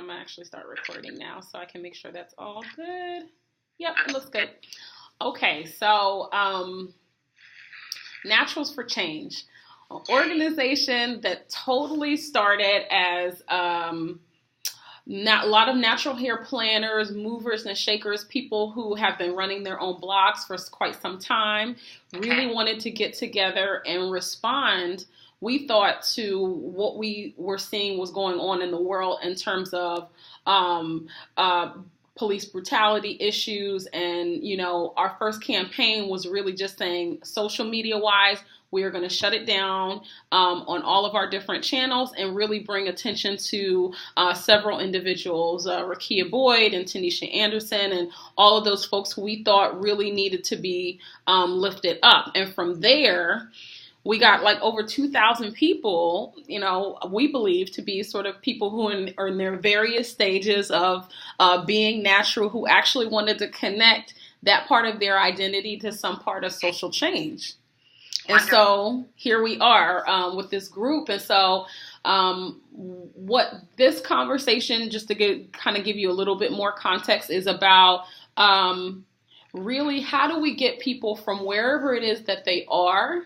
I'm gonna actually start recording now so I can make sure that's all good. Yep, it looks good. Okay, so Naturals4Change, an organization that totally started as a lot of natural hair planners, movers and shakers, people who have been running their own blogs for quite some time, really wanted to get together and respond, we thought, to what we were seeing was going on in the world in terms of police brutality issues. And, you know, our first campaign was really just saying, social media wise, we are going to shut it down on all of our different channels and really bring attention to several individuals, Rakia Boyd and Tanisha Anderson, and all of those folks who we thought really needed to be lifted up. And from there, we got like over 2,000 people, you know, we believe to be sort of people who are in their various stages of being natural, who actually wanted to connect that part of their identity to some part of social change. And so here we are with this group. And so what this conversation, just to kind of give you a little bit more context, is about really how do we get people from wherever it is that they are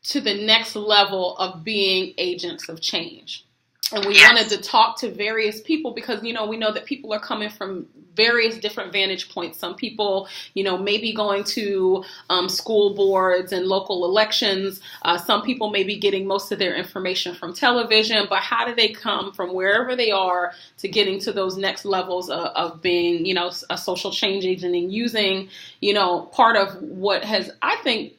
to the next level of being agents of change. And we wanted to talk to various people because, you know, we know that people are coming from various different vantage points. Some people, you know, may be going to school boards and local elections. Some people may be getting most of their information from television. But how do they come from wherever they are to getting to those next levels of being, you know, a social change agent and using, you know, part of what has, I think,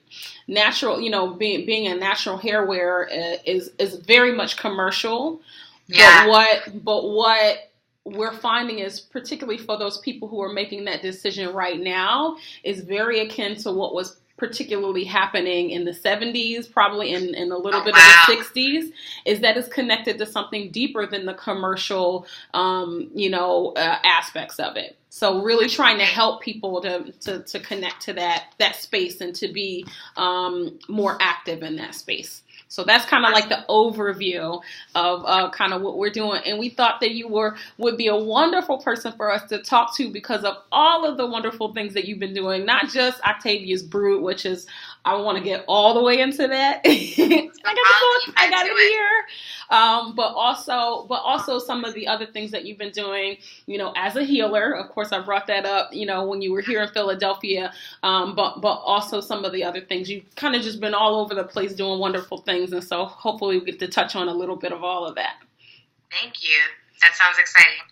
natural, you know, being a natural hair wearer is very much commercial. Yeah. But what we're finding is, particularly for those people who are making that decision right now, is very akin to what was particularly happening in the 70s, probably in a little bit of the 60s, is that it's connected to something deeper than the commercial, aspects of it. So really trying to help people to connect to that space and to be more active in that space. So that's kind of like the overview of kind of what we're doing. And we thought that you would be a wonderful person for us to talk to because of all of the wonderful things that you've been doing, not just Octavia's Brood, which is, I want to get all the way into that. I got it here. But also some of the other things that you've been doing, you know, as a healer. Of course, I brought that up, you know, when you were here in Philadelphia. But also some of the other things. You've kind of just been all over the place doing wonderful things. And so hopefully we get to touch on a little bit of all of that. Thank you. That sounds exciting.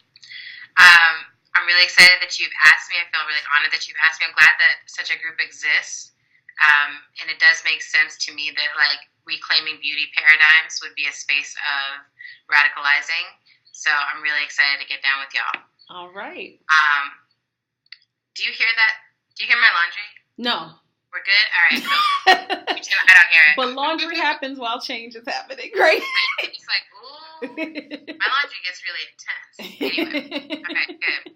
I'm really excited that you've asked me. I feel really honored that you've asked me. I'm glad that such a group exists. And it does make sense to me that, like, reclaiming beauty paradigms would be a space of radicalizing. So I'm really excited to get down with y'all. All right. Do you hear that? Do you hear my laundry? No. We're good? All right, cool. I don't hear it. But laundry happens while change is happening, right? It's like, ooh, my laundry gets really intense. Anyway, okay, good.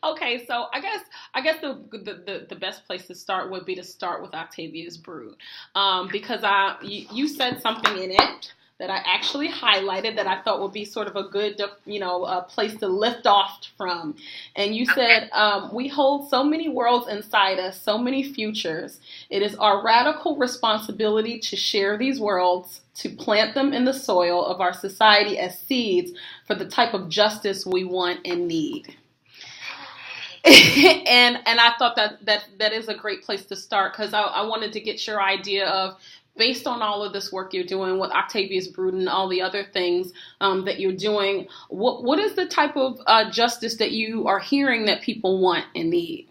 Okay, so I guess the best place to start would be to start with Octavia's Brood, because you said something in it that I actually highlighted that I thought would be sort of a good, place to lift off from. And you said, we hold so many worlds inside us, so many futures. It is our radical responsibility to share these worlds, to plant them in the soil of our society as seeds for the type of justice we want and need. and I thought that is a great place to start, because I wanted to get your idea of, based on all of this work you're doing with Octavia's Brood and all the other things that you're doing, what is the type of justice that you are hearing that people want and need?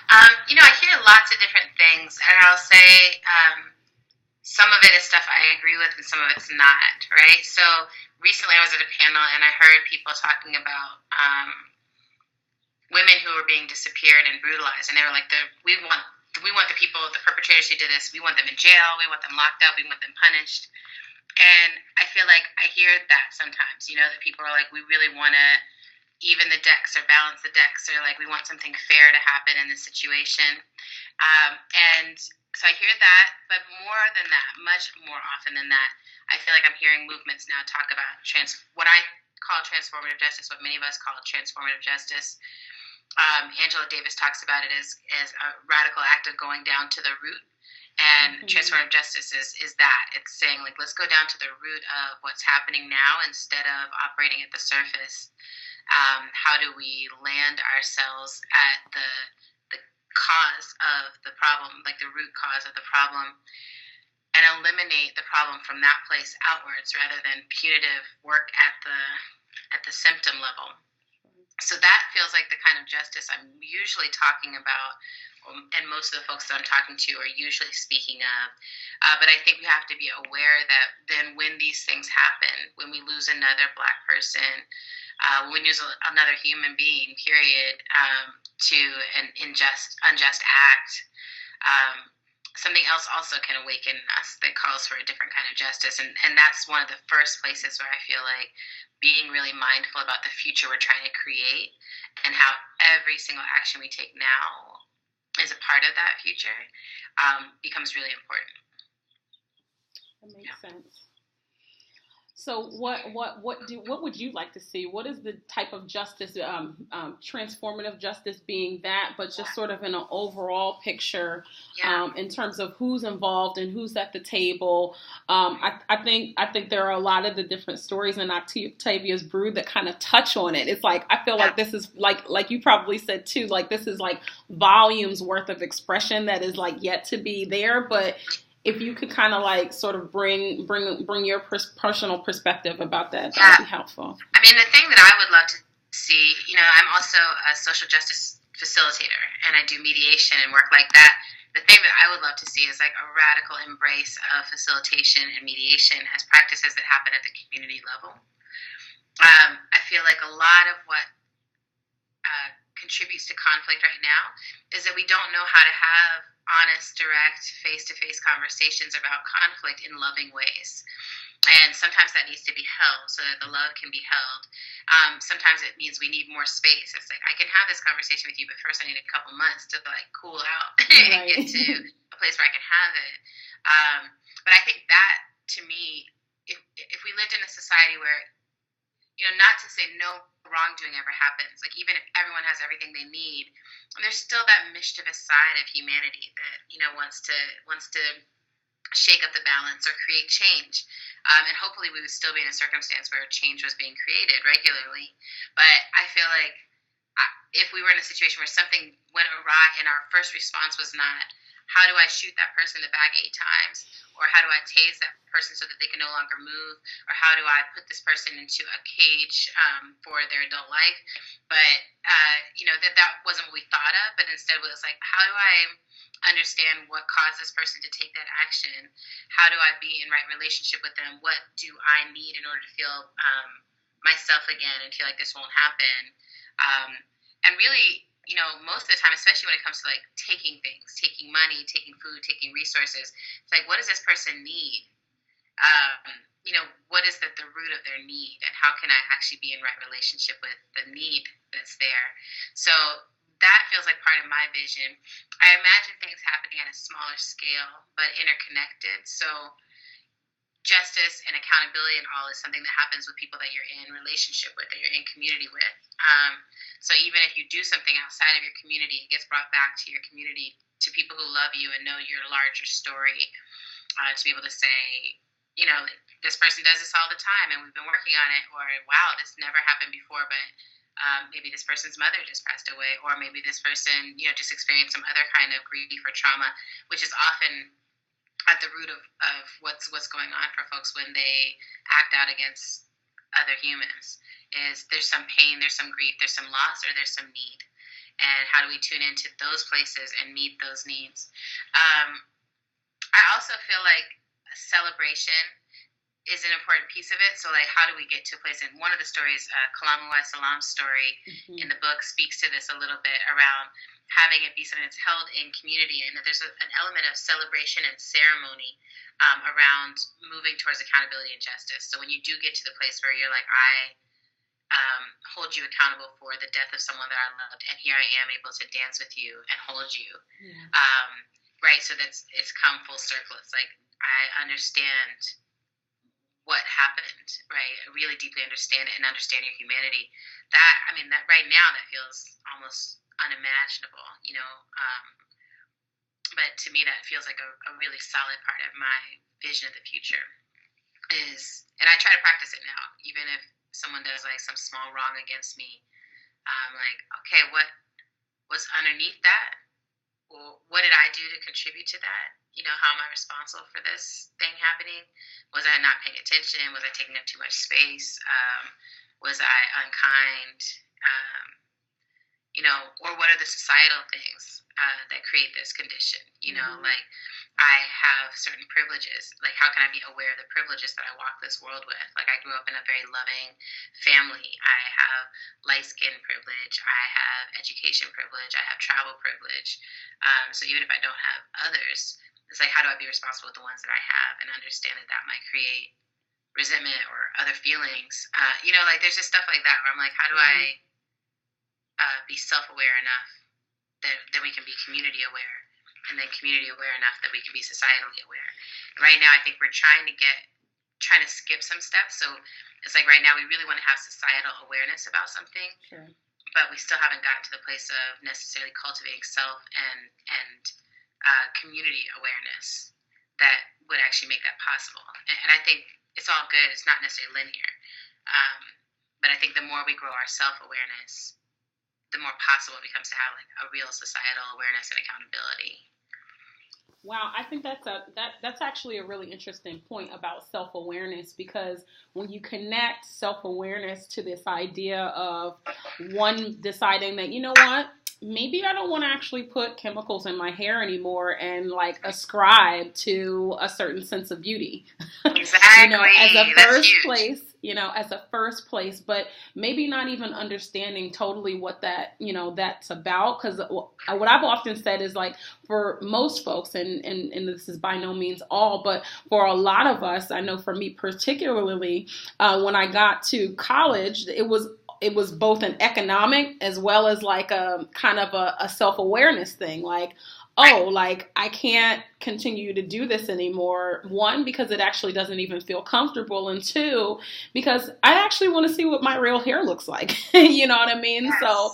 I hear lots of different things, and I'll say some of it is stuff I agree with and some of it's not, right? So recently I was at a panel and I heard people talking about women who were being disappeared and brutalized, and they were like, we want the people, the perpetrators who did this, we want them in jail, we want them locked up, we want them punished. And I feel like I hear that sometimes, that people are like, we really want to even the decks or balance the decks, or like we want something fair to happen in this situation. And so I hear that, but more than that, much more often than that, I feel like I'm hearing movements now talk about what I call transformative justice, what many of us call transformative justice. Angela Davis talks about it as a radical act of going down to the root. And transformative justice is that. It's saying, like, let's go down to the root of what's happening now instead of operating at the surface. How do we land ourselves at the cause of the problem, like the root cause of the problem, and eliminate the problem from that place outwards rather than punitive work at the symptom level. So that feels like the kind of justice I'm usually talking about, and most of the folks that I'm talking to are usually speaking of. But I think we have to be aware that then when these things happen, when we lose another Black person, when we lose another human being, period, to an unjust act, something else also can awaken us that calls for a different kind of justice. And that's one of the first places where I feel like being really mindful about the future we're trying to create and how every single action we take now is a part of that future becomes really important. That makes sense. So what would you like to see? What is the type of justice, transformative justice being that, but just sort of in an overall picture, in terms of who's involved and who's at the table? I think there are a lot of the different stories in Octavia's Brood that kind of touch on it. It's like, I feel like this is like you probably said too, like this is like volumes worth of expression that is like yet to be there, but if you could kind of like sort of bring your personal perspective about that, that would be helpful. I mean, the thing that I would love to see, I'm also a social justice facilitator, and I do mediation and work like that. The thing that I would love to see is like a radical embrace of facilitation and mediation as practices that happen at the community level. I feel like a lot of what contributes to conflict right now is that we don't know how to have honest, direct, face-to-face conversations about conflict in loving ways. And sometimes that needs to be held so that the love can be held. Sometimes it means we need more space. It's like, I can have this conversation with you, but first I need a couple months to like cool out and get to a place where I can have it. But I think that, to me, if we lived in a society where, not to say no wrongdoing ever happens, like even if everyone has everything they need, there's still that mischievous side of humanity that, wants to shake up the balance or create change. And hopefully we would still be in a circumstance where change was being created regularly. But I feel like if we were in a situation where something went awry and our first response was not, how do I shoot that person in the back 8 times? Or how do I tase that person so that they can no longer move? Or how do I put this person into a cage for their adult life? But, that wasn't what we thought of. But instead it was like, how do I understand what caused this person to take that action? How do I be in right relationship with them? What do I need in order to feel myself again and feel like this won't happen? And really, most of the time, especially when it comes to like taking things, taking money, taking food, taking resources, it's like, what does this person need? What is the root of their need, and how can I actually be in right relationship with the need that's there? So that feels like part of my vision. I imagine things happening at a smaller scale, but interconnected. So justice and accountability and all is something that happens with people that you're in relationship with, that you're in community with. So even if you do something outside of your community, it gets brought back to your community, to people who love you and know your larger story, to be able to say, this person does this all the time and we've been working on it, or wow, this never happened before, but maybe this person's mother just passed away, or maybe this person, just experienced some other kind of grief or trauma, which is often at the root of what's going on for folks when they act out against other humans. Is there's some pain, there's some grief, there's some loss, or there's some need. And how do we tune into those places and meet those needs? I also feel like a celebration is an important piece of it. So like, how do we get to a place? And one of the stories, Kalamu Salam's story in the book speaks to this a little bit around having it be something that's held in community, and that there's an element of celebration and ceremony around moving towards accountability and justice. So when you do get to the place where you're like, I hold you accountable for the death of someone that I loved, and here I am able to dance with you and hold you. Right? So it's come full circle. It's like, I understand what happened, right? Really deeply understand it and understand your humanity. That, I mean, that right now, that feels almost unimaginable, you know. But to me, that feels like a really solid part of my vision of the future is, and I try to practice it now, even if someone does like some small wrong against me. Like, okay, what was underneath that? Well, what did I do to contribute to that? You know, how am I responsible for this thing happening? Was I not paying attention? Was I taking up too much space? Was I unkind? You know, or what are the societal things that create this condition? You know, like I have certain privileges. Like, how can I be aware of the privileges that I walk this world with? Like, I grew up in a very loving family. I have light skin privilege. I have education privilege. I have travel privilege. So even if I don't have others, it's like, how do I be responsible with the ones that I have and understand that that might create resentment or other feelings? You know, like there's just stuff like that where I'm like, how do I be self-aware enough that we can be community aware, and then community aware enough that we can be societally aware. And right now, I think we're trying to skip some steps. So it's like right now we really want to have societal awareness about something, sure, but we still haven't gotten to the place of necessarily cultivating self and community awareness that would actually make that possible. And I think it's all good. It's not necessarily linear, but I think the more we grow our self-awareness, the more possible it becomes to have like a real societal awareness and accountability. Wow, I think that's actually a really interesting point about self-awareness, because when you connect self-awareness to this idea of one deciding that, you know what, maybe I don't want to actually put chemicals in my hair anymore and like ascribe to a certain sense of beauty. Exactly. As a first place, but maybe not even understanding totally what that, that's about. Because what I've often said is like, for most folks, and this is by no means all, but for a lot of us, I know for me particularly, when I got to college, it was both an economic as well as like a kind of a self-awareness thing. Like, oh, like I can't continue to do this anymore. One, because it actually doesn't even feel comfortable. And two, because I actually want to see what my real hair looks like. You know what I mean? Yes. So,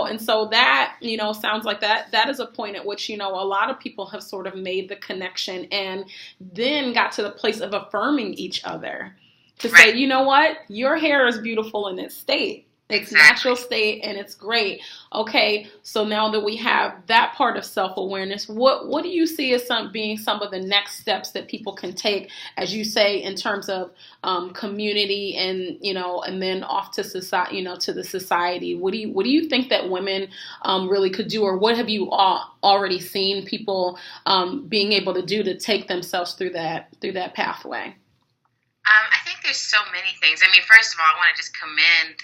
and so that, sounds like that is a point at which, a lot of people have sort of made the connection and then got to the place of affirming each other. To say, you know what, your hair is beautiful in its state. Its natural state, and it's great. Okay, so now that we have that part of self-awareness, what do you see as being some of the next steps that people can take, as you say, in terms of community and and then off to society, to the society? What do you think that women really could do, or what have you already seen people being able to do to take themselves through that pathway? I think there's so many things. I mean, first of all, I want to just commend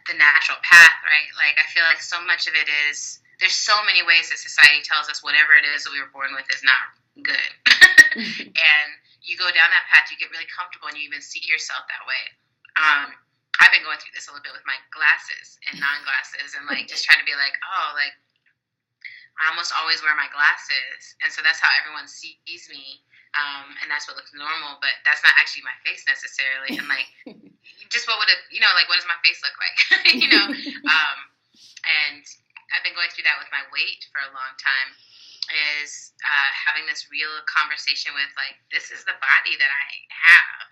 the natural path, right? Like, I feel like so much of it is, there's so many ways that society tells us whatever it is that we were born with is not good. And you go down that path, you get really comfortable, and you even see yourself that way. I've been going through this a little bit with my glasses and non-glasses, and like just trying to be like, oh, like I almost always wear my glasses, and so that's how everyone sees me. And that's what looks normal, but that's not actually my face necessarily. And like, just what would it, like, what does my face look like? And I've been going through that with my weight for a long time, is having this real conversation with like, this is the body that I have.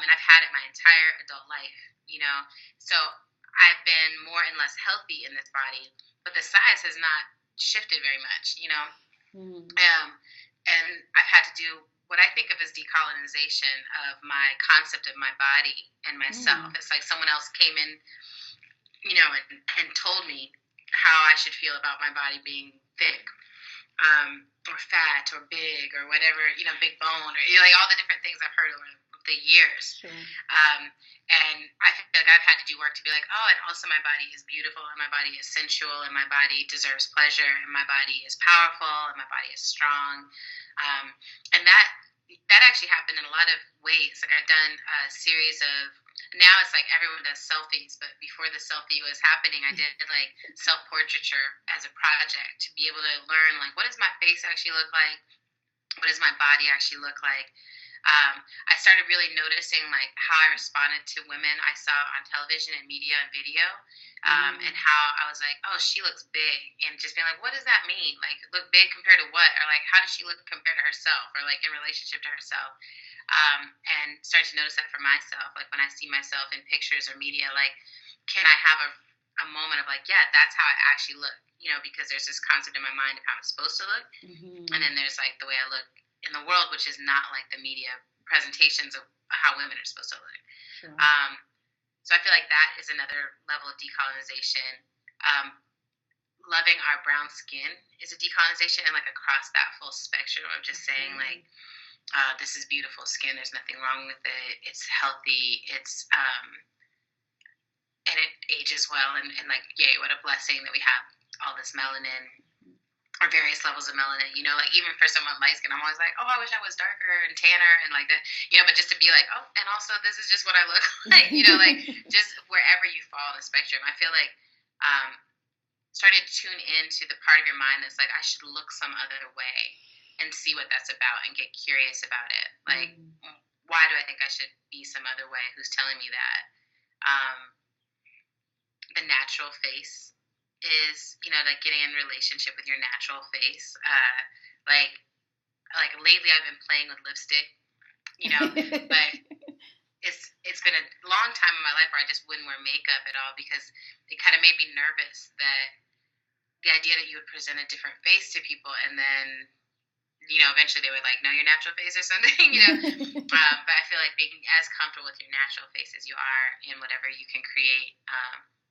And I've had it my entire adult life, so I've been more and less healthy in this body, but the size has not shifted very much, and I've had to do what I think of as decolonization of my concept of my body and myself. It's like someone else came in, and told me how I should feel about my body being thick, or fat, or big, or whatever, big bone, or like all the different things I've heard over the years. Sure. And I feel like I've had to do work to be like, oh, and also my body is beautiful, and my body is sensual, and my body deserves pleasure, and my body is powerful, and my body is strong. And that actually happened in a lot of ways. Like, I've done a series of, now it's like everyone does selfies, but before the selfie was happening, I did like self-portraiture as a project to be able to learn, like, what does my face actually look like? What does my body actually look like? I started really noticing like how I responded to women I saw on television and media and video, and how I was like, oh, she looks big, and just being like, what does that mean? Like, look big compared to what? Or like, how does she look compared to herself, or like in relationship to herself? And started to notice that for myself, like when I see myself in pictures or media, like, can I have a moment of like, yeah, that's how I actually look, because there's this concept in my mind of how I'm supposed to look, and then there's like the way I look in the world, which is not like the media presentations of how women are supposed to look. Sure. So I feel like that is another level of decolonization. Loving our brown skin is a decolonization, and like across that full spectrum of just saying like, this is beautiful skin. There's nothing wrong with it. It's healthy. It's and it ages well. And like, yay, what a blessing that we have all this melanin, or various levels of melanin. Like even for someone light skin, I'm always like, oh, I wish I was darker and tanner and like that. But just to be like, oh, and also this is just what I look like. Like just wherever you fall on the spectrum. I feel like starting to tune into the part of your mind that's like, I should look some other way, and see what that's about and get curious about it. Like, why do I think I should be some other way? Who's telling me that? The natural face is, like getting in relationship with your natural face. Like lately I've been playing with lipstick, but it's been a long time in my life where I just wouldn't wear makeup at all, because it kind of made me nervous that the idea that you would present a different face to people, and then eventually they would like know your natural face or something, but I feel like being as comfortable with your natural face as you are in whatever you can create,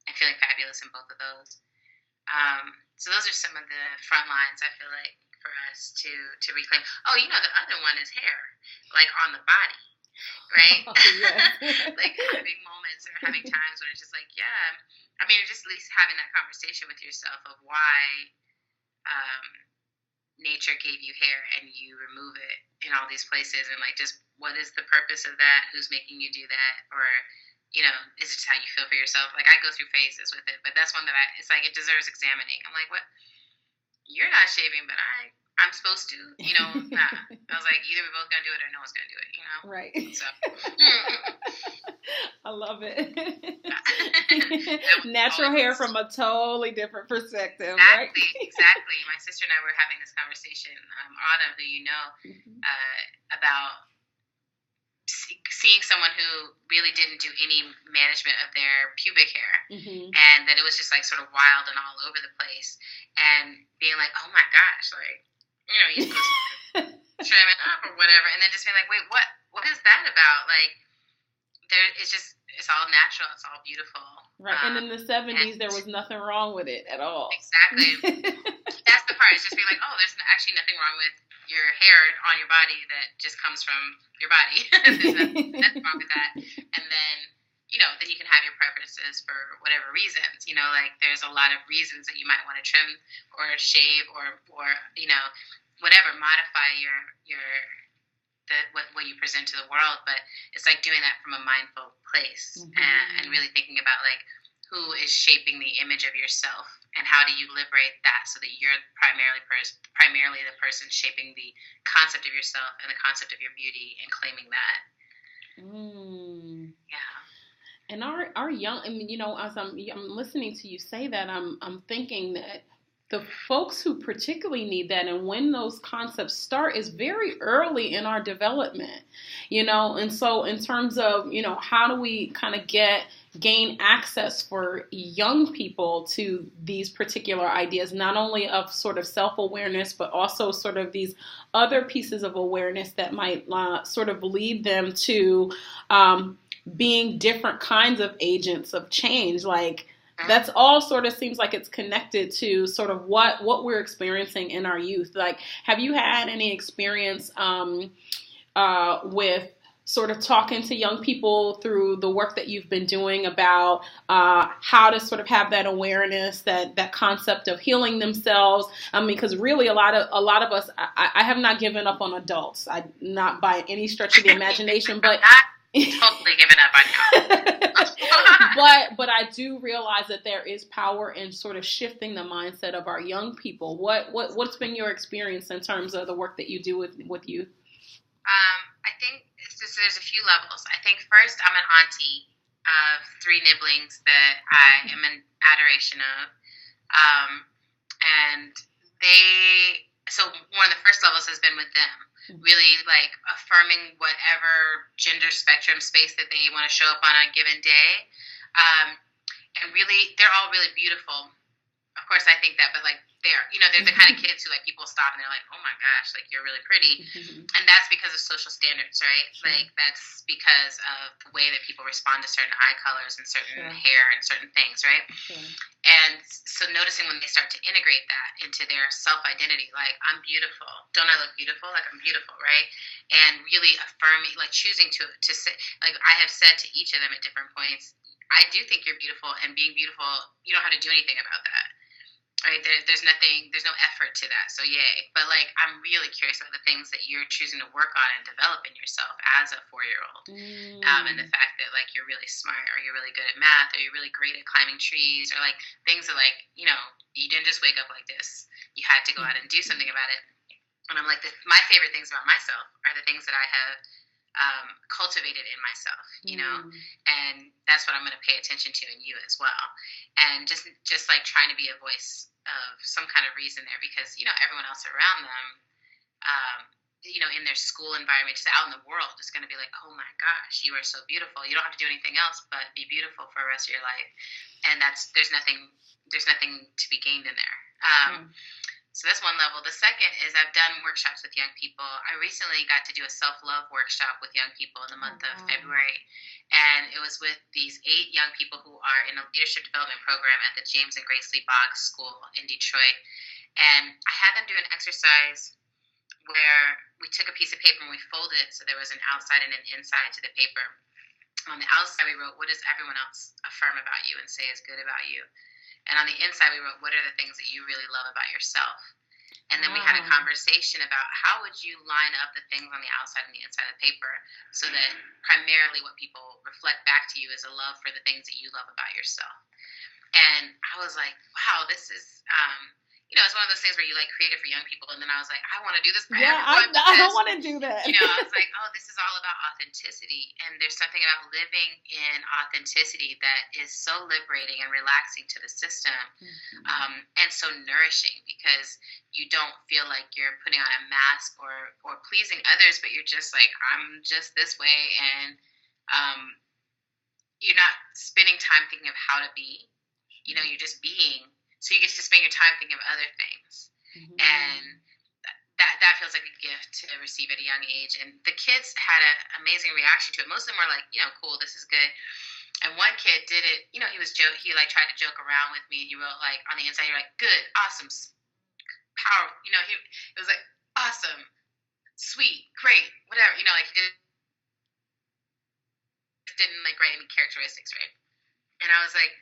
I'm feeling fabulous in both of those. So those are some of the front lines I feel like for us to reclaim. Oh, the other one is hair, like on the body, right? Oh, yes. Like having moments or having times when it's just like, yeah, I mean, just at least having that conversation with yourself of why nature gave you hair and you remove it in all these places, and like just what is the purpose of that? Who's making you do that? Or is it just how you feel for yourself? Like I go through phases with it, but that's one that it's like it deserves examining. I'm like, what? You're not shaving, but I'm supposed to, nah. I was like, either we're both gonna do it or no one's gonna do it, Right. So I love it. Natural hair from a totally different perspective, right? Exactly. My sister and I were having this conversation, Autumn, who about seeing someone who really didn't do any management of their pubic hair, and that it was just like sort of wild and all over the place, and being like, oh my gosh, like, you're supposed to trim it up or whatever, and then just being like, wait, what is that about? Like, it's all natural, it's all beautiful. Right, and in the 70s, there was nothing wrong with it at all. Exactly. That's the part. It's just being like, oh, there's actually nothing wrong with your hair on your body that just comes from your body. There's nothing wrong with that. And then, then you can have your preferences for whatever reasons. Like there's a lot of reasons that you might want to trim or shave or whatever, modify what you present to the world. But it's like doing that from a mindful place, and really thinking about like who is shaping the image of yourself, and how do you liberate that so that you're primarily the person shaping the concept of yourself and the concept of your beauty, and claiming that. Yeah. And our young, I mean, as I'm listening to you say that, I'm thinking that the folks who particularly need that, and when those concepts start, is very early in our development, and so in terms of, how do we kind of gain access for young people to these particular ideas, not only of sort of self-awareness, but also sort of these other pieces of awareness that might sort of lead them to being different kinds of agents of change. Like, that's all sort of seems like it's connected to sort of what we're experiencing in our youth. Like, have you had any experience with sort of talking to young people through the work that you've been doing about how to sort of have that awareness, that concept of healing themselves? I mean, because really a lot of us, I have not given up on adults. Not by any stretch of the imagination, but totally given up on you. But I do realize that there is power in sort of shifting the mindset of our young people. What's been your experience in terms of the work that you do with youth? I think there's a few levels. I think first I'm an auntie of three nibblings that I am in adoration of. And so one of the first levels has been with them, really like affirming whatever gender spectrum space that they want to show up on a given day. And really, they're all really beautiful. Of course, I think that, but like they're the kind of kids who like people stop and they're like, oh my gosh, like you're really pretty. And that's because of social standards, right? Like that's because of the way that people respond to certain eye colors and certain hair and certain things, right? And so noticing when they start to integrate that into their self-identity, like I'm beautiful, don't I look beautiful? Like I'm beautiful, right? And really affirming, like choosing to say, like I have said to each of them at different points, I do think you're beautiful, and being beautiful, you don't have to do anything about that. Right, there's no effort to that, so yay. But like, I'm really curious about the things that you're choosing to work on and develop in yourself as a 4-year-old, and the fact that like you're really smart, or you're really good at math, or you're really great at climbing trees, or like things that like you didn't just wake up like this. You had to go out and do something about it. And I'm like, my favorite things about myself are the things that I have cultivated in myself, and that's what I'm going to pay attention to in you as well. And just like trying to be a voice of some kind of reason there, because everyone else around them, in their school environment, just out in the world, is going to be like, oh my gosh, you are so beautiful. You don't have to do anything else but be beautiful for the rest of your life. And there's nothing to be gained in there. So that's one level. The second is I've done workshops with young people. I recently got to do a self-love workshop with young people in the month of February. And it was with these 8 young people who are in a leadership development program at the James and Grace Lee Boggs School in Detroit. And I had them do an exercise where we took a piece of paper and we folded it so there was an outside and an inside to the paper. On the outside, we wrote, what does everyone else affirm about you and say is good about you? And on the inside, we wrote, what are the things that you really love about yourself? And then we had a conversation about how would you line up the things on the outside and the inside of the paper so that primarily what people reflect back to you is a love for the things that you love about yourself. And I was like, wow, this is, it's one of those things where you like create it for young people. And then I was like, I want to do this for everyone. I don't want to do that. I was like, oh, this is all about authenticity. And there's something about living in authenticity that is so liberating and relaxing to the system, and so nourishing, because you don't feel like you're putting on a mask or pleasing others, but you're just like, I'm just this way. And you're not spending time thinking of how to be. You're just being. So you get to spend your time thinking of other things. And that feels like a gift to receive at a young age. And the kids had an amazing reaction to it. Most of them were like, cool, this is good. And one kid did it, he tried to joke around with me. He wrote like on the inside, he was like, good, awesome, powerful. It was like, awesome, sweet, great, whatever. He didn't like write any characteristics, right? And I was like,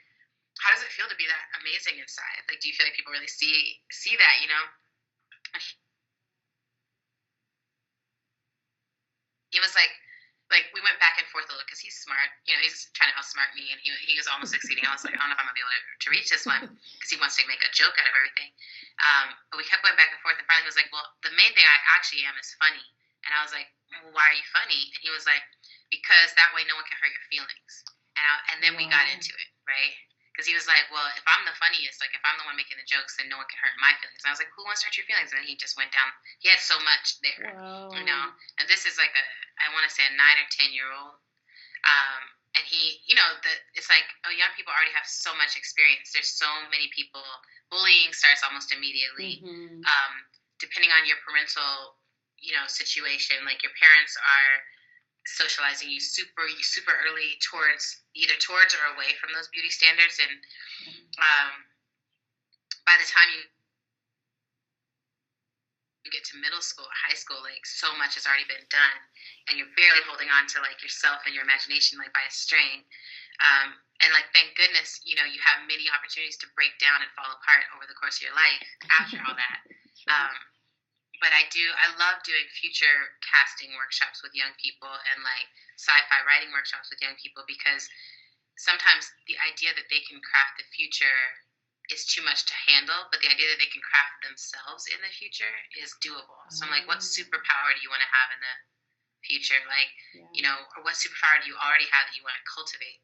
how does it feel to be that amazing inside? Like, do you feel like people really see that, He was like we went back and forth a little because he's smart. He's trying to outsmart me, and he was almost succeeding. I was like, I don't know if I'm going to be able to reach this one, because he wants to make a joke out of everything. But we kept going back and forth, and finally he was like, well, the main thing I actually am is funny. And I was like, well, why are you funny? And he was like, because that way no one can hurt your feelings. And then we got into it, right? Because he was like, well, if I'm the funniest, like if I'm the one making the jokes, then no one can hurt my feelings. And I was like, who wants to hurt your feelings? And then he just went down. He had so much there, And this is like I want to say a 9 or 10-year-old. And he, it's like, young people already have so much experience. There's so many people. Bullying starts almost immediately. Depending on your parental, situation, like your parents are socializing you super early either towards or away from those beauty standards, and by the time you get to middle school, high school, like so much has already been done, and you're barely holding on to like yourself and your imagination like by a string. And like, thank goodness, you have many opportunities to break down and fall apart over the course of your life after all that. But I love doing future casting workshops with young people and like sci-fi writing workshops with young people, because sometimes the idea that they can craft the future is too much to handle, but the idea that they can craft themselves in the future is doable. So I'm like, what superpower do you want to have in the future? Like, or what superpower do you already have that you want to cultivate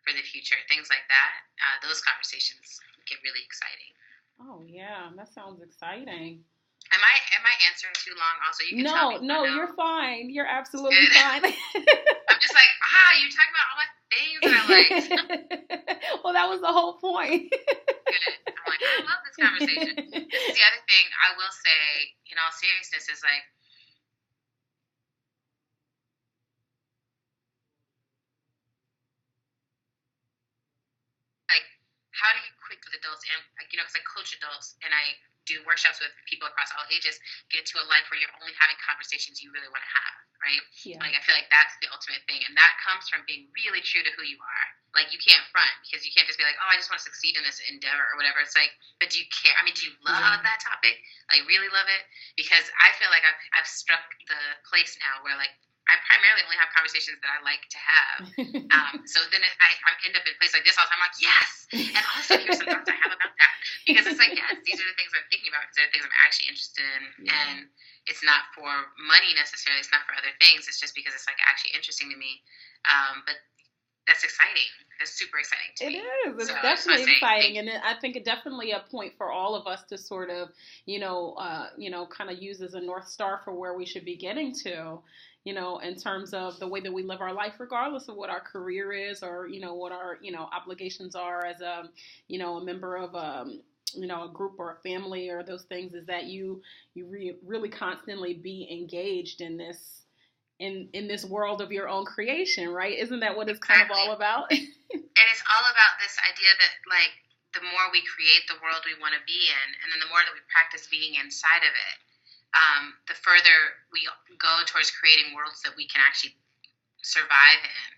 for the future? Things like that. Those conversations get really exciting. Oh yeah, that sounds exciting. Am I answering too long? Also, you can tell me. No, you're fine. You're absolutely fine. I'm just like, you're talking about all my things that I like. Well, that was the whole point. Good. I'm like, I love this conversation. This is the other thing I will say, in all seriousness, is like, how do you click with adults? And, because I coach adults and I do workshops with people across all ages, get to a life where you're only having conversations you really want to have, right? Yeah. Like, I feel like that's the ultimate thing. And that comes from being really true to who you are. Like, you can't front, because you can't just be like, I just want to succeed in this endeavor or whatever. It's like, but do you care? I mean, do you love that topic? Like, really love it? Because I feel like I've struck the place now where, like, I primarily only have conversations that I like to have. So then I end up in a place like this all the time. I'm like, yes! And also, here's some thoughts I have about that. Because it's like, yes, these are the things I'm thinking about, because they're the things I'm actually interested in. Yeah. And it's not for money necessarily. It's not for other things. It's just because it's, like, actually interesting to me. But that's exciting. That's super exciting to me. It is. It's definitely exciting. And I think it's definitely a point for all of us to sort of, kind of use as a North Star for where we should be getting to. In terms of the way that we live our life, regardless of what our career is or, what our, obligations are as a member of, a group or a family or those things, is that you really constantly be engaged in this, in this world of your own creation, right? Isn't that what it's kind of all about? And it's all about this idea that, like, the more we create the world we want to be in, and then the more that we practice being inside of it, the further we go towards creating worlds that we can actually survive in,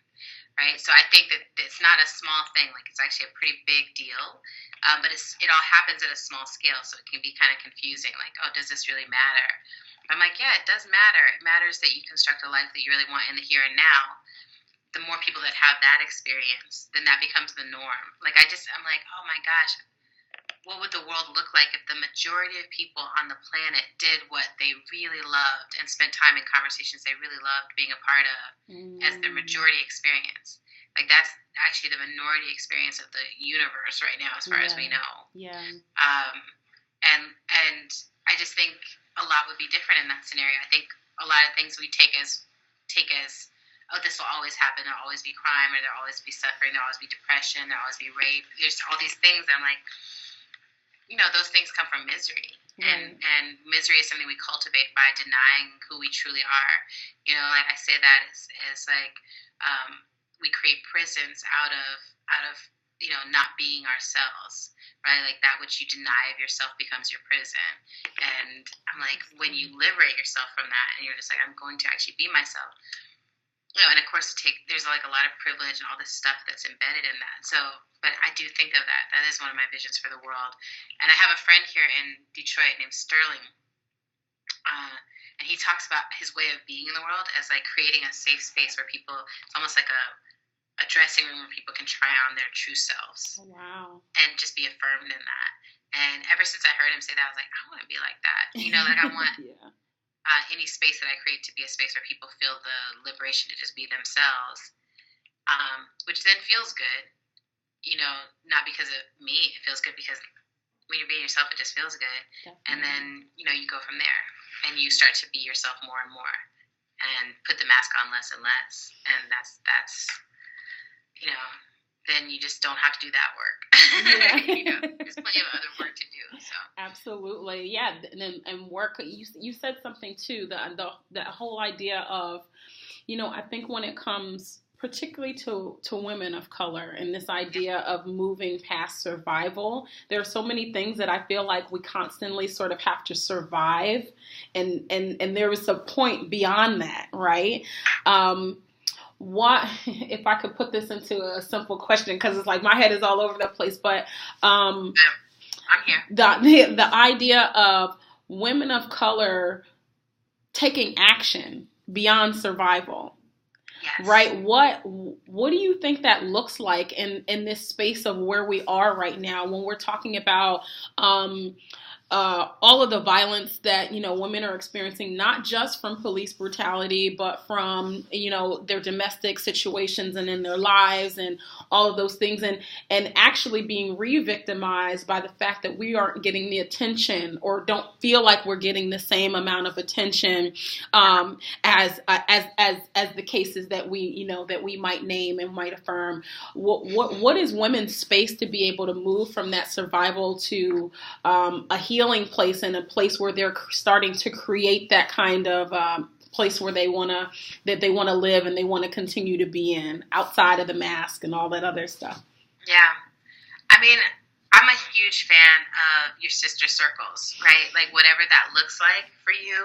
right? So I think that it's not a small thing. Like, it's actually a pretty big deal, but it all happens at a small scale, so it can be kind of confusing. Like, does this really matter? I'm like, yeah, it does matter. It matters that you construct a life that you really want in the here and now. The more people that have that experience, then that becomes the norm. Like, I'm like, oh my gosh, what would the world look like if the majority of people on the planet did what they really loved and spent time in conversations they really loved being a part of as their majority experience? Like, that's actually the minority experience of the universe right now, as far as we know. Yeah. And I just think a lot would be different in that scenario. I think a lot of things we take as this will always happen. There'll always be crime, or there'll always be suffering. There'll always be depression. There'll always be rape. There's all these things. I'm like, those things come from misery. And misery is something we cultivate by denying who we truly are. Like, I say that as like, we create prisons out of not being ourselves, right? Like, that which you deny of yourself becomes your prison. And I'm like, when you liberate yourself from that, and you're just like, I'm going to actually be myself. And of course, there's like a lot of privilege and all this stuff that's embedded in that. So, but I do think of that. That is one of my visions for the world. And I have a friend here in Detroit named Sterling. And he talks about his way of being in the world as like creating a safe space where people, it's almost like a dressing room where people can try on their true selves. Oh, wow. And just be affirmed in that. And ever since I heard him say that, I was like, I want to be like that. Like, I want any space that I create to be a space where people feel the liberation to just be themselves, which then feels good, not because of me. It feels good because when you're being yourself, it just feels good. Definitely. And then, you go from there, and you start to be yourself more and more, and put the mask on less and less. And that's then you just don't have to do that work. Yeah. There's plenty of other work to do. So. Absolutely. Yeah. And work, you said something too, the whole idea of, I think when it comes particularly to women of color and this idea of moving past survival, there are so many things that I feel like we constantly sort of have to survive. And there is a point beyond that, right? What, if I could put this into a simple question, because it's like my head is all over the place, but I'm here. The idea of women of color taking action beyond survival, yes. Right? What do you think that looks like in this space of where we are right now when we're talking about all of the violence that, women are experiencing, not just from police brutality, but from, their domestic situations and in their lives and all of those things, and actually being re-victimized by the fact that we aren't getting the attention or don't feel like we're getting the same amount of attention as the cases that we might name and might affirm. What is women's space to be able to move from that survival to a healing place, and a place where they're starting to create that kind of place where they want to live and they want to continue to be in, outside of the mask and all that other stuff? Yeah. I mean, I'm a huge fan of your sister circles, right? Like, whatever that looks like for you.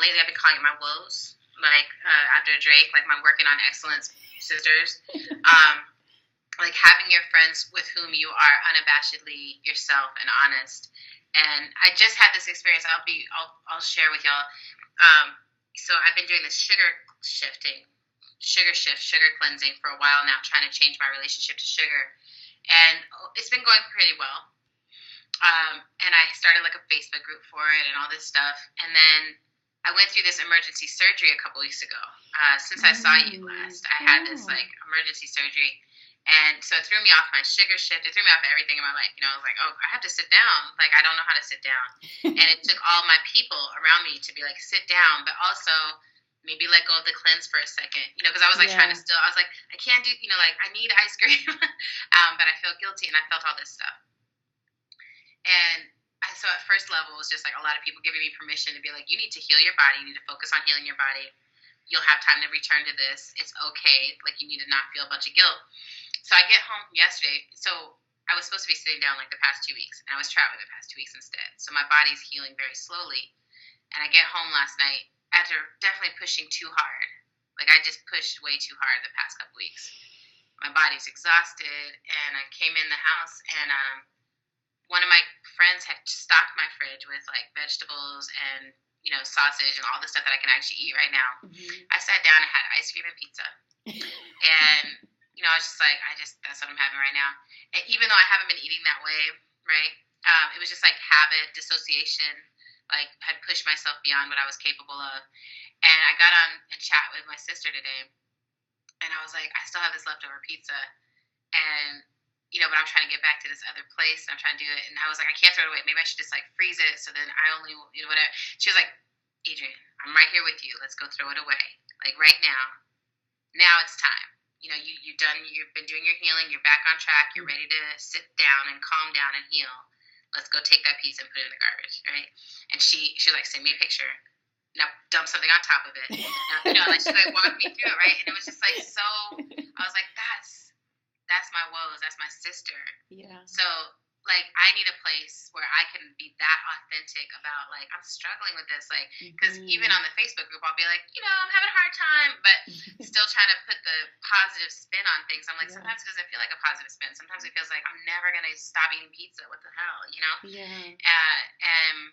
Lately, I've been calling it my woes, like after Drake, like my working on excellence sisters. Like having your friends with whom you are unabashedly yourself and honest. And I just had this experience. I'll share with y'all. So I've been doing this sugar cleansing for a while now, trying to change my relationship to sugar, and it's been going pretty well. And I started like a Facebook group for it and all this stuff. And then I went through this emergency surgery a couple weeks ago. Since I saw you last, I had this like emergency surgery. And so it threw me off my sugar shift. It threw me off everything in my life. I was like, oh, I have to sit down. Like, I don't know how to sit down. And it took all my people around me to be like, sit down, but also maybe let go of the cleanse for a second, because I was like trying to I was like, I can't do, like I need ice cream, but I feel guilty, and I felt all this stuff. And so at first level, it was just like a lot of people giving me permission to be like, you need to heal your body. You need to focus on healing your body. You'll have time to return to this. It's okay. Like, you need to not feel a bunch of guilt. So I get home yesterday. So I was supposed to be sitting down like the past 2 weeks, and I was traveling the past 2 weeks instead. So my body's healing very slowly. And I get home last night after definitely pushing too hard. Like, I just pushed way too hard the past couple weeks. My body's exhausted, and I came in the house, and one of my friends had stocked my fridge with like vegetables and sausage and all the stuff that I can actually eat right now. I sat down and had ice cream and pizza, and I was just like, that's what I'm having right now. And even though I haven't been eating that way, right? It was just like habit, dissociation, like had pushed myself beyond what I was capable of. And I got on a chat with my sister today, and I was like, I still have this leftover pizza, and but I'm trying to get back to this other place, and I'm trying to do it. And I was like, I can't throw it away. Maybe I should just like freeze it, so then I only, whatever. She was like, Adrienne, I'm right here with you. Let's go throw it away. Like right now. Now it's time. You've been doing your healing. You're back on track. You're ready to sit down and calm down and heal. Let's go take that piece and put it in the garbage, right? And she like, send me a picture. Now dump something on top of it. Like she like walked me through it, right? And it was just like so. I was like, that's my woes. That's my sister. Yeah. So like, I need a place where I can be that authentic about like, I'm struggling with this, like, because even on the Facebook group, I'll be like, I'm having a hard time, but still trying to put the positive spin on things. I'm like, sometimes it doesn't feel like a positive spin. Sometimes it feels like I'm never gonna stop eating pizza. What the hell, Yeah. And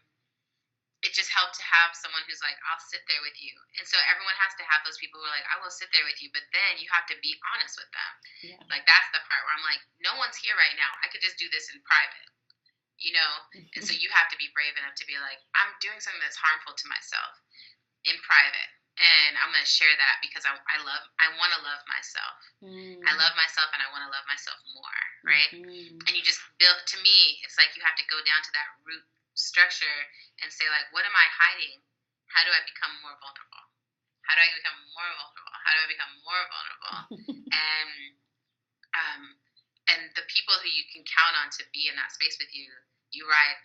it just helped to have someone who's like, I'll sit there with you. And so everyone has to have those people who are like, I will sit there with you, but then you have to be honest with them. Yeah. Like, that's the part where I'm like, no one's here right now. I could just do this in private, And so you have to be brave enough to be like, I'm doing something that's harmful to myself in private. And I'm going to share that because I want to love myself. I love myself, and I want to love myself more, right? And you just build, to me, it's like you have to go down to that root structure and say, like, what am I hiding? How do I become more vulnerable? How do I become more vulnerable? How do I become more vulnerable? And the people who you can count on to be in that space with you, you ride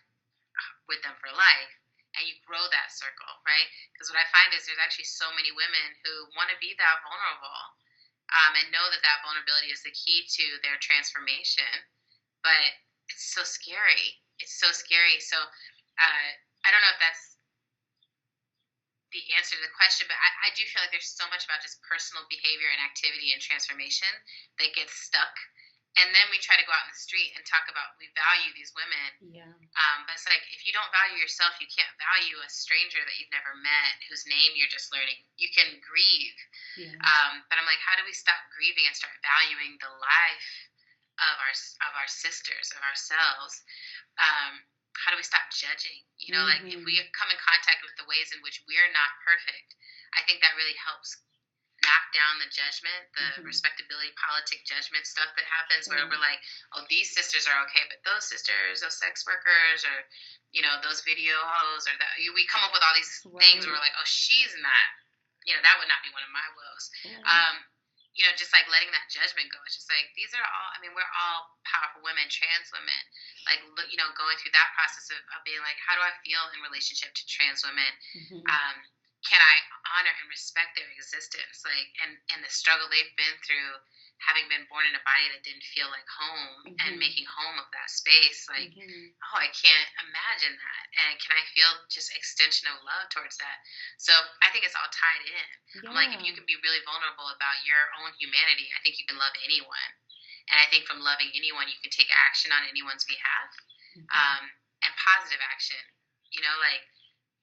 with them for life, and you grow that circle, right? Because what I find is there's actually so many women who want to be that vulnerable, and know that that vulnerability is the key to their transformation, but it's so scary. It's so scary. So I don't know if that's the answer to the question, but I do feel like there's so much about just personal behavior and activity and transformation that gets stuck. And then we try to go out in the street and talk about, we value these women. Yeah. But it's like, if you don't value yourself, you can't value a stranger that you've never met, whose name you're just learning. You can grieve. Yeah. But I'm like, how do we stop grieving and start valuing the life of our sisters, of ourselves? how do we stop judging? You know, like if we come in contact with the ways in which we're not perfect, I think that really helps knock down the judgment, the respectability politic judgment stuff that happens where we're like, oh, these sisters are okay, but those sisters, those sex workers, or, you know, those video hoes, or that, we come up with all these things where we're like, oh, she's not, you know, that would not be one of my woes. You know, just like letting that judgment go. It's just like, these are all, I mean, we're all powerful women, trans women, like, you know, going through that process of being like, how do I feel in relationship to trans women? Can I honor and respect their existence, like, and the struggle they've been through, having been born in a body that didn't feel like home, and making home of that space, like, oh, I can't imagine that, and can I feel just extension of love towards that? So I think it's all tied in. I'm like, if you can be really vulnerable about your own humanity, I think you can love anyone, and I think from loving anyone, you can take action on anyone's behalf, and positive action, you know, like,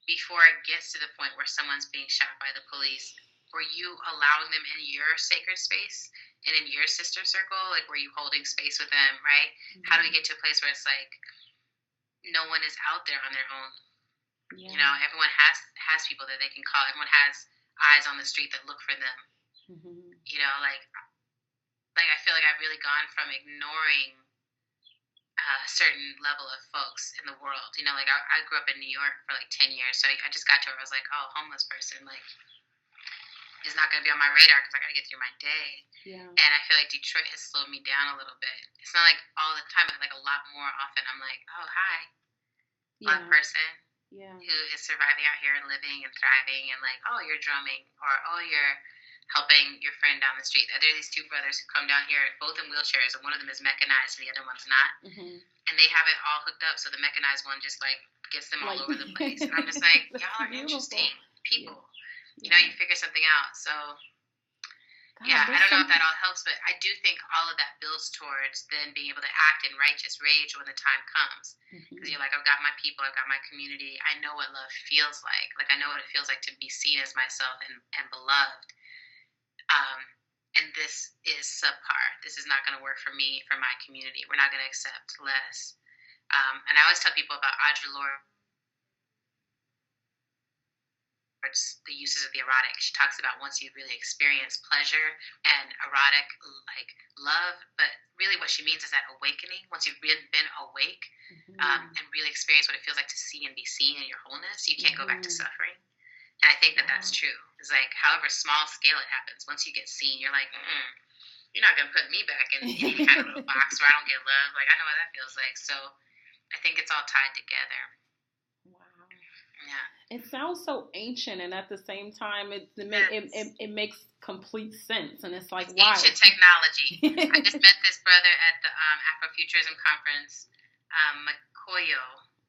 before it gets to the point where someone's being shot by the police, were you allowing them in your sacred space and in your sister circle? Like, were you holding space with them, right? How do we get to a place where it's like no one is out there on their own? You know, everyone has people that they can call. Everyone has eyes on the street that look for them. You know, like I feel like I've really gone from ignoring a certain level of folks in the world. You know, like I grew up in New York for like 10 years, so I just got to where I was like, oh, homeless person, like, is not going to be on my radar because I got to get through my day. And I feel like Detroit has slowed me down a little bit. It's not like all the time, but like a lot more often I'm like, oh, hi, Black person who is surviving out here and living and thriving, and like, oh, you're drumming, or oh, you're helping your friend down the street. There are these two brothers who come down here, both in wheelchairs, and one of them is mechanized and the other one's not. And they have it all hooked up, so the mechanized one just like gets them all over the place. And I'm just like, y'all are interesting people. You know, you figure something out. So I don't know if that all helps, but I do think all of that builds towards then being able to act in righteous rage when the time comes. Because you're like, I've got my people, I've got my community, I know what love feels like. Like, I know what it feels like to be seen as myself and beloved. And this is subpar. This is not going to work for me, for my community. We're not going to accept less. And I always tell people about Audre Lorde, the uses of the erotic. She talks about once you really experience pleasure and erotic, like love, but really what she means is that awakening. Once you've been awake and really experience what it feels like to see and be seen in your wholeness, you can't go back to suffering. And I think that that's true. It's like, however small scale it happens, once you get seen, you're like, you're not going to put me back in any kind of little box where I don't get love. Like, I know what that feels like. So I think it's all tied together. Wow. Yeah. It sounds so ancient, and at the same time, it makes complete sense. And it's like, wow. Ancient technology. I just met this brother at the Afrofuturism conference, Makoyo,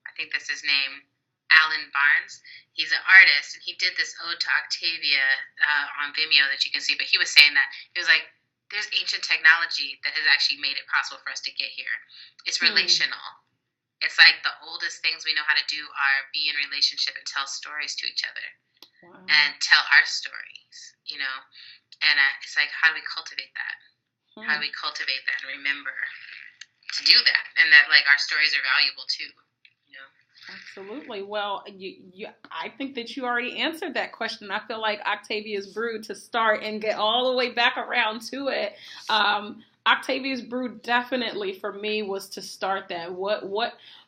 I think that's his name, Alan Barnes. He's an artist, and he did this ode to Octavia on Vimeo that you can see. But he was saying that he was like, there's ancient technology that has actually made it possible for us to get here. It's relational. It's like the oldest things we know how to do are be in relationship and tell stories to each other and tell our stories, you know. And it's like, how do we cultivate that? How do we cultivate that and remember to do that? And that, like, our stories are valuable too. Absolutely. Well, I think that you already answered that question. I feel like Octavia's Brew, to start and get all the way back around to it, Octavia's Brew definitely for me was to start that. What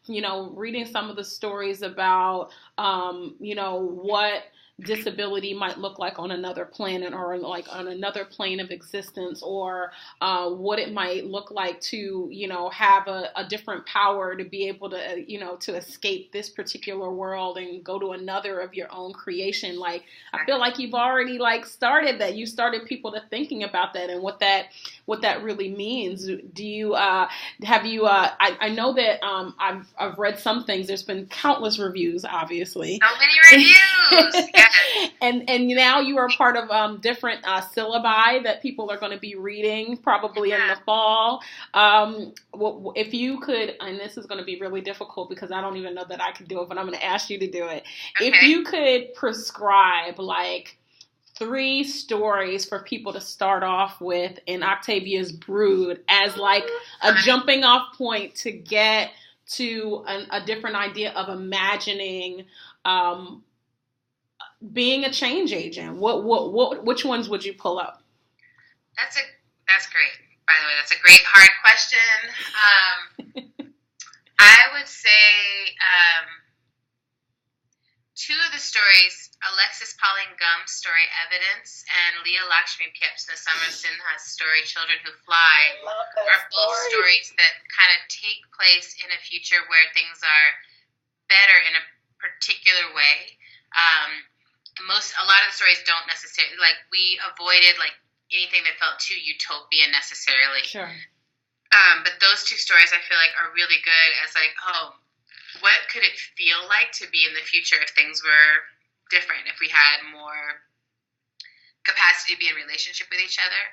reading some of the stories about, what disability might look like on another planet, or like on another plane of existence, or what it might look like to, have a different power to be able to, to escape this particular world and go to another of your own creation. Like, I feel like you've already started that. You started people to thinking about that and what that really means. Do you, have you, I know that I've read some things. There's been countless reviews, obviously. So many reviews. Yes. And now you are part of different syllabi that people are going to be reading probably in the fall. If you could, and this is going to be really difficult because I don't even know that I could do it, but I'm going to ask you to do it. Okay. If you could prescribe 3 stories for people to start off with in Octavia's Brood as a jumping off point to get to a different idea of imagining being a change agent? Which ones would you pull up? That's great. By the way, that's a great hard question. I would say two of the stories, Alexis Pauline Gumb's story Evidence and Leah Lakshmi Piepzna Sinha's story Children Who Fly, are both stories that kind of take place in a future where things are better in a particular way. A lot of the stories don't necessarily, like, we avoided like anything that felt too utopian necessarily. Sure. But those two stories I feel like are really good as like, oh, what could it feel like to be in the future if things were different, if we had more capacity to be in relationship with each other,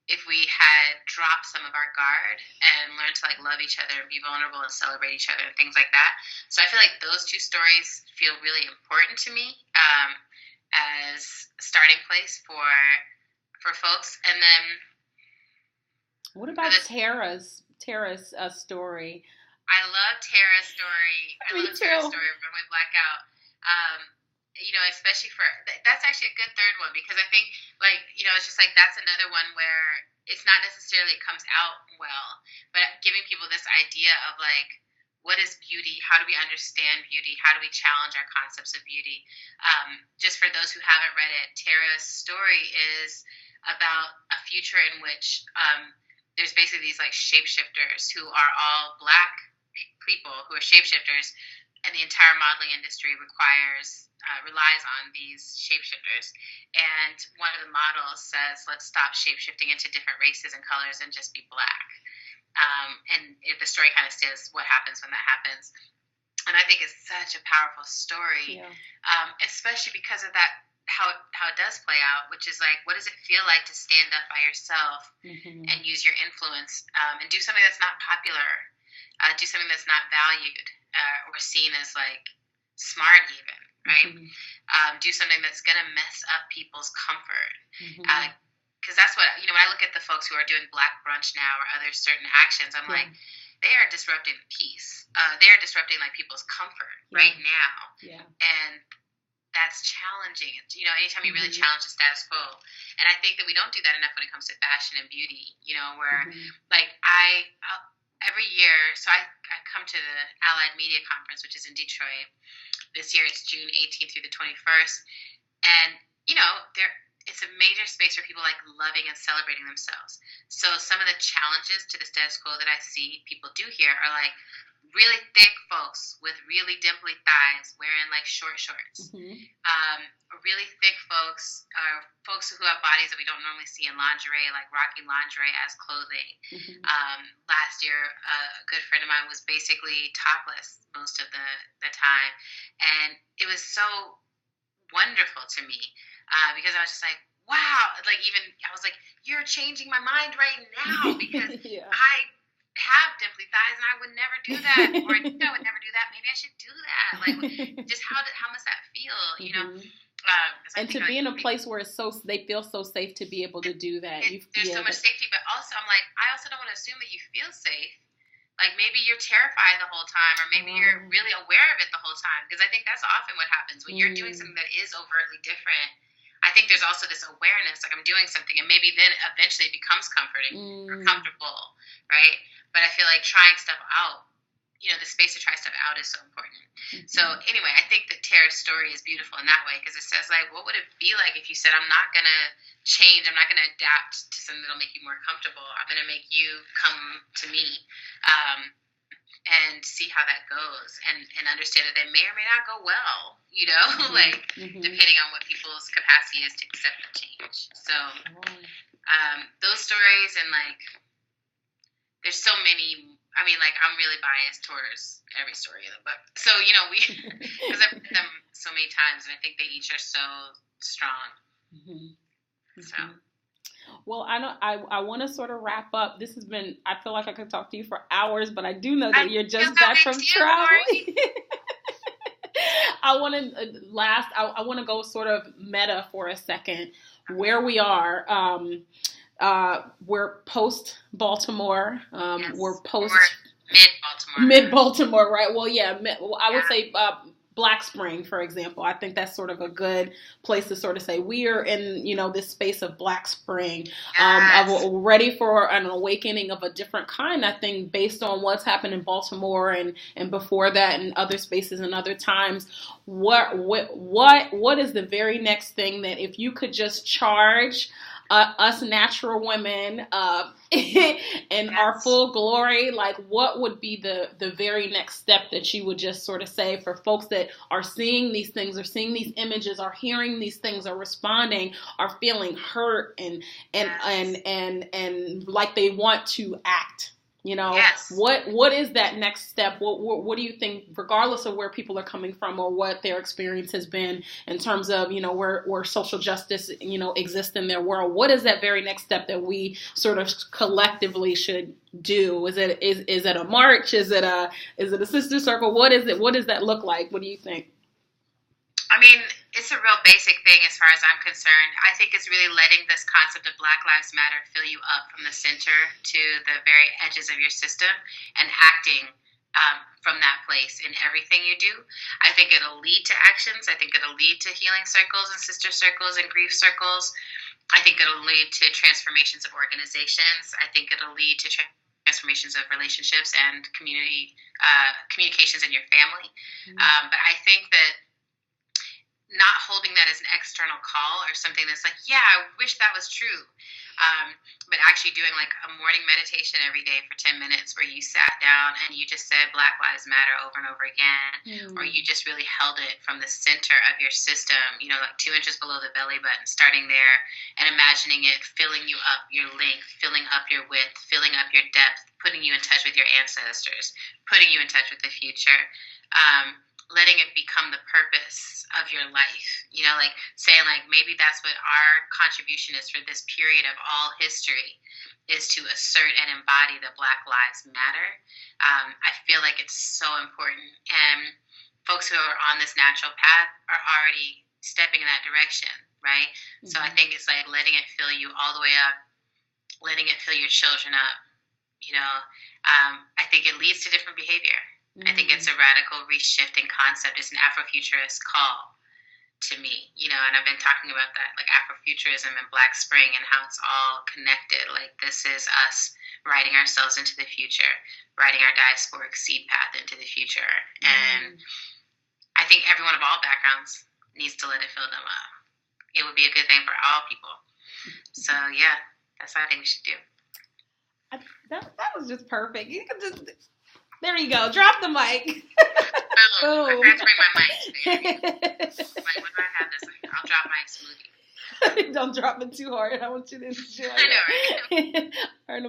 if we had dropped some of our guard and learned to like love each other and be vulnerable and celebrate each other and things like that. So I feel like those two stories feel really important to me as a starting place for folks. And then what about Tara's story? I love Tara's story. Tara's story of Runway Blackout. Especially that's actually a good third one, because I think, like, it's just like that's another one where it's not necessarily it comes out well, but giving people this idea of like, what is beauty? How do we understand beauty? How do we challenge our concepts of beauty? Just for those who haven't read it, Tara's story is about a future in which there's basically these like shapeshifters who are all Black people who are shapeshifters, and the entire modeling industry relies on these shapeshifters. And one of the models says, let's stop shapeshifting into different races and colors and just be Black. The story kind of says what happens when that happens. And I think it's such a powerful story, especially because of that, how it does play out, which is like, what does it feel like to stand up by yourself and use your influence and do something that's not popular, do something that's not valued or seen as like smart even, right? Do something that's going to mess up people's comfort. Because that's what, when I look at the folks who are doing Black brunch now or other certain actions, I'm like, they are disrupting peace. They are disrupting like people's comfort right now. Yeah. And that's challenging. Anytime you really challenge the status quo. And I think that we don't do that enough when it comes to fashion and beauty, where like every year, so I come to the Allied Media Conference, which is in Detroit. This year it's June 18th through the 21st. And, it's a major space for people like loving and celebrating themselves. So some of the challenges to the status quo that I see people do here are like really thick folks with really dimply thighs wearing like short shorts. Really thick folks are folks who have bodies that we don't normally see in lingerie, like rocking lingerie as clothing. Last year, a good friend of mine was basically topless most of the time. And it was so wonderful to me because I was just like, wow, like even I was like, you're changing my mind right now because I have dimply thighs and I would never do that, or I think I would never do that. Maybe I should do that. Like, just how must that feel? And to be in a place where they feel so safe to be able to do that. There's so much safety, but also I'm like, I also don't want to assume that you feel safe. Like maybe you're terrified the whole time, or maybe you're really aware of it the whole time. Because I think that's often what happens when you're doing something that is overtly different. I think there's also this awareness, like I'm doing something, and maybe then eventually it becomes comforting or comfortable, right? But I feel like trying stuff out, the space to try stuff out is so important. So anyway, I think that Tara's story is beautiful in that way, because it says like, what would it be like if you said, I'm not going to change, I'm not going to adapt to something that'll make you more comfortable, I'm going to make you come to me, and see how that goes, and understand that they may or may not go well, like depending on what people's capacity is to accept the change. So those stories, and like there's so many. I mean, like, I'm really biased towards every story in the book. So, because I've read them so many times, and I think they each are so strong. So. Well, I want to sort of wrap up. This has been, I feel like I could talk to you for hours, but I do know that you're just back from traveling. I want to go sort of meta for a second, where we are. We're post Baltimore. We're post Mid-Baltimore. Mid-Baltimore, right? Well, yeah, I would say Black Spring, for example. I think that's sort of a good place to sort of say we are in, this space of Black Spring, of ready for an awakening of a different kind. I think based on what's happened in Baltimore and before that and other spaces and other times, what is the very next thing that if you could just charge us natural women in our full glory, like what would be the very next step that you would just sort of say for folks that are seeing these things, or seeing these images, are hearing these things, are responding, are feeling hurt and like they want to act? What is that next step? What do you think, regardless of where people are coming from or what their experience has been in terms of, where social justice, exists in their world? What is that very next step that we sort of collectively should do? Is it a march? Is it a sister circle? What is it? What does that look like? What do you think? I mean, it's a real basic thing as far as I'm concerned. I think it's really letting this concept of Black Lives Matter fill you up from the center to the very edges of your system and acting from that place in everything you do. I think it'll lead to actions. I think it'll lead to healing circles and sister circles and grief circles. I think it'll lead to transformations of organizations. I think it'll lead to transformations of relationships and communications in your family. Mm-hmm. But I think that not holding that as an external call or something that's like, yeah, I wish that was true. But actually doing like a morning meditation every day for 10 minutes where you sat down and you just said Black Lives Matter over and over again, or you just really held it from the center of your system, like 2 inches below the belly button, starting there and imagining it filling you up your length, filling up your width, filling up your depth, putting you in touch with your ancestors, putting you in touch with the future. Letting it become the purpose of your life, like saying like maybe that's what our contribution is for this period of all history, is to assert and embody the Black Lives Matter. I feel like it's so important, and folks who are on this natural path are already stepping in that direction, right? Mm-hmm. So I think it's like letting it fill you all the way up, letting it fill your children up. I think it leads to different behavior. I think it's a radical reshifting concept. It's an Afrofuturist call to me, and I've been talking about that, like Afrofuturism and Black Spring and how it's all connected. Like this is us writing ourselves into the future, writing our diasporic seed path into the future. And I think everyone of all backgrounds needs to let it fill them up. It would be a good thing for all people. So yeah, that's what I think we should do. That was just perfect. You could just... There you go. Drop the mic. Oh, I forgot to bring my mic. Like, when do I have this? I'll drop my smoothie. Don't drop it too hard. I want you to enjoy it. I know, right? All right,